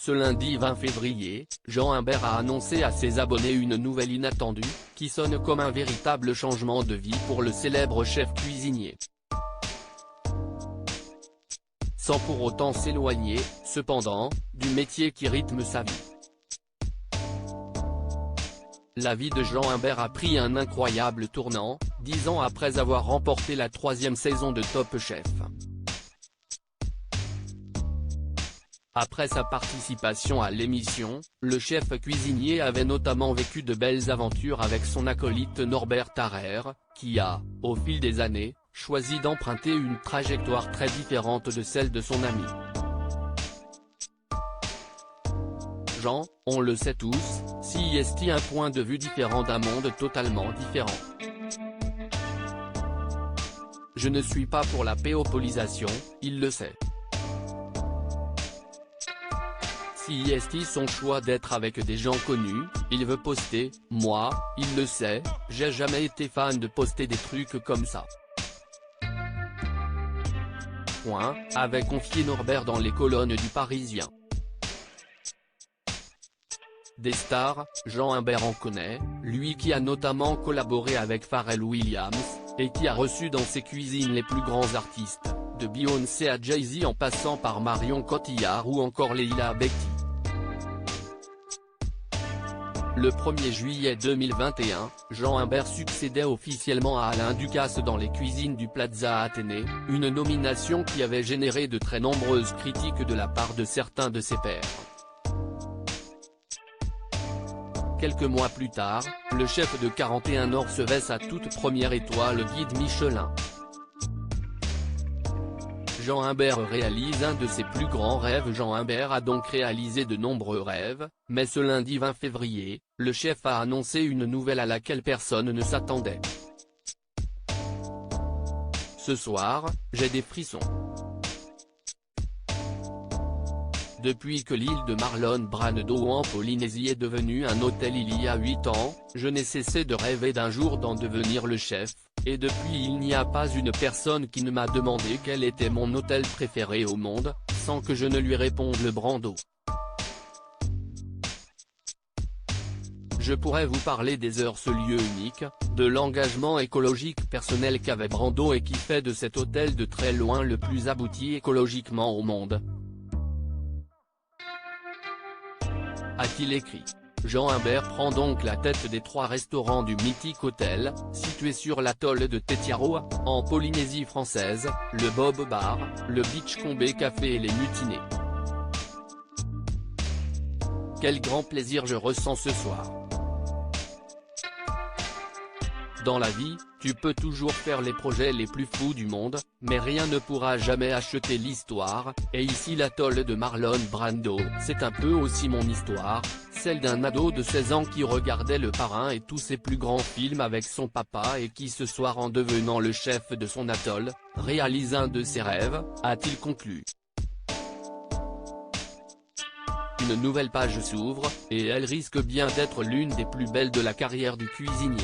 Ce lundi 20 février, Jean Imbert a annoncé à ses abonnés une nouvelle inattendue, qui sonne comme un véritable changement de vie pour le célèbre chef cuisinier. Sans pour autant s'éloigner, cependant, du métier qui rythme sa vie. La vie de Jean Imbert a pris un incroyable tournant, 10 ans après avoir remporté la 3e saison de Top Chef. Après sa participation à l'émission, le chef cuisinier avait notamment vécu de belles aventures avec son acolyte Norbert Tarrer, qui a, au fil des années, choisi d'emprunter une trajectoire très différente de celle de son ami. Jean, on le sait tous, s'y un point de vue différent d'un monde totalement différent. Je ne suis pas pour la péopolisation, il le sait. Si son choix d'être avec des gens connus, il veut poster, moi, il le sait, j'ai jamais été fan de poster des trucs comme ça. Avait confié Norbert dans les colonnes du Parisien. Des stars, Jean Imbert en connaît, lui qui a notamment collaboré avec Pharrell Williams, et qui a reçu dans ses cuisines les plus grands artistes, de Beyoncé à Jay-Z en passant par Marion Cotillard ou encore Leila Bekti. Le 1er juillet 2021, Jean Imbert succédait officiellement à Alain Ducasse dans les cuisines du Plaza Athénée, une nomination qui avait généré de très nombreuses critiques de la part de certains de ses pairs. Quelques mois plus tard, le chef de 41 ans recevait sa toute première étoile guide Michelin. Jean Imbert réalise un de ses plus grands rêves. Jean Imbert a donc réalisé de nombreux rêves, mais ce lundi 20 février, le chef a annoncé une nouvelle à laquelle personne ne s'attendait. Ce soir, j'ai des frissons. Depuis que l'île de Marlon Brando en Polynésie est devenue un hôtel il y a 8 ans, je n'ai cessé de rêver d'un jour d'en devenir le chef, et depuis il n'y a pas une personne qui ne m'a demandé quel était mon hôtel préféré au monde, sans que je ne lui réponde le Brando. Je pourrais vous parler des heures, ce lieu unique, de l'engagement écologique personnel qu'avait Brando et qui fait de cet hôtel de très loin le plus abouti écologiquement au monde. A-t-il écrit. Jean Imbert prend donc la tête des 3 restaurants du mythique hôtel, situé sur l'atoll de Tetiaroa, en Polynésie française, le Bob Bar, le Beachcombé Café et les Mutinés. Quel grand plaisir je ressens ce soir. Dans la vie, tu peux toujours faire les projets les plus fous du monde, mais rien ne pourra jamais acheter l'histoire, et ici l'atoll de Marlon Brando, c'est un peu aussi mon histoire, celle d'un ado de 16 ans qui regardait Le Parrain et tous ses plus grands films avec son papa et qui ce soir en devenant le chef de son atoll, réalise un de ses rêves, a-t-il conclu. Une nouvelle page s'ouvre, et elle risque bien d'être l'une des plus belles de la carrière du cuisinier.